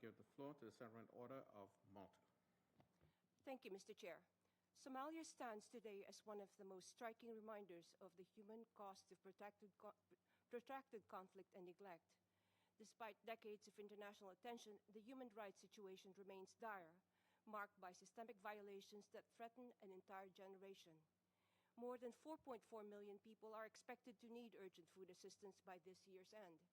give the floor to the Sovereign Order of Malta. Thank you, Mr. Chair. Somalia stands today as one of the most striking reminders of the human cost of protracted conflict and neglect. Despite decades of international attention, the human rights situation remains dire, marked by systemic violations that threaten an entire generation. More than 4.4 million people are expected to need urgent food assistance by this year's end.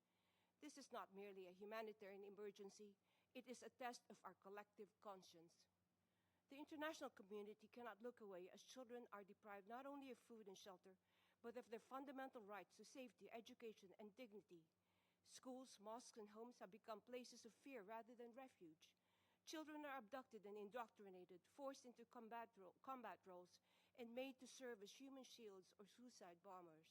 This is not merely a humanitarian emergency, it is a test of our collective conscience. The international community cannot look away as children are deprived not only of food and shelter, but of their fundamental rights to safety, education, and dignity. Schools, mosques, and homes have become places of fear rather than refuge. Children are abducted and indoctrinated, forced into combat roles, and made to serve as human shields or suicide bombers.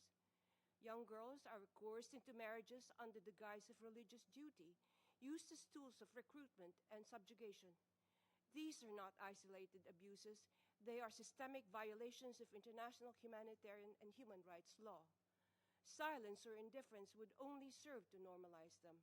Young girls are coerced into marriages under the guise of religious duty, used as tools of recruitment and subjugation. These are not isolated abuses, they are systemic violations of international humanitarian and human rights law. Silence or indifference would only serve to normalize them.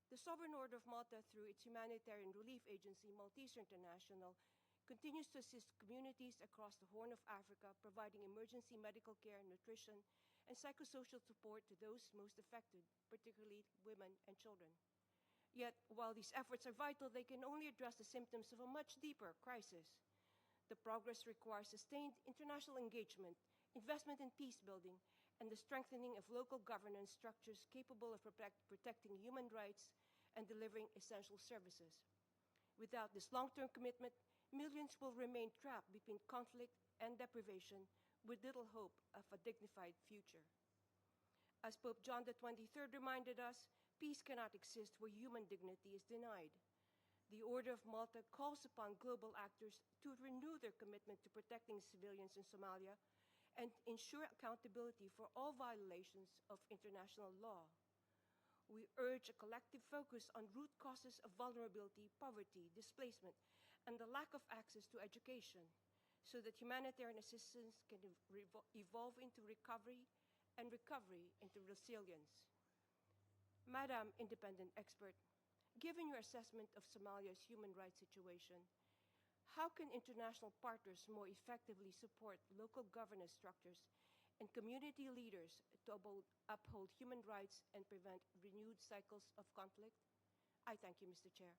The Sovereign Order of Malta, through its humanitarian relief agency, Malteser International, continues to assist communities across the Horn of Africa, providing emergency medical care, nutrition, and psychosocial support to those most affected, particularly women and children. Yet, while these efforts are vital, they can only address the symptoms of a much deeper crisis. The progress requires sustained international engagement, investment in peace building, and the strengthening of local governance structures capable of protecting human rights and delivering essential services. Without this long-term commitment, millions will remain trapped between conflict and deprivation with little hope of a dignified future. As Pope John XXIII reminded us, peace cannot exist where human dignity is denied. The Order of Malta calls upon global actors to renew their commitment to protecting civilians in Somalia and ensure accountability for all violations of international law. We urge a collective focus on root causes of vulnerability, poverty, displacement, and the lack of access to education, so that humanitarian assistance can evolve into recovery and recovery into resilience. Madam Independent Expert, given your assessment of Somalia's human rights situation, how can international partners more effectively support local governance structures and community leaders to uphold human rights and prevent renewed cycles of conflict? I thank you, Mr. Chair.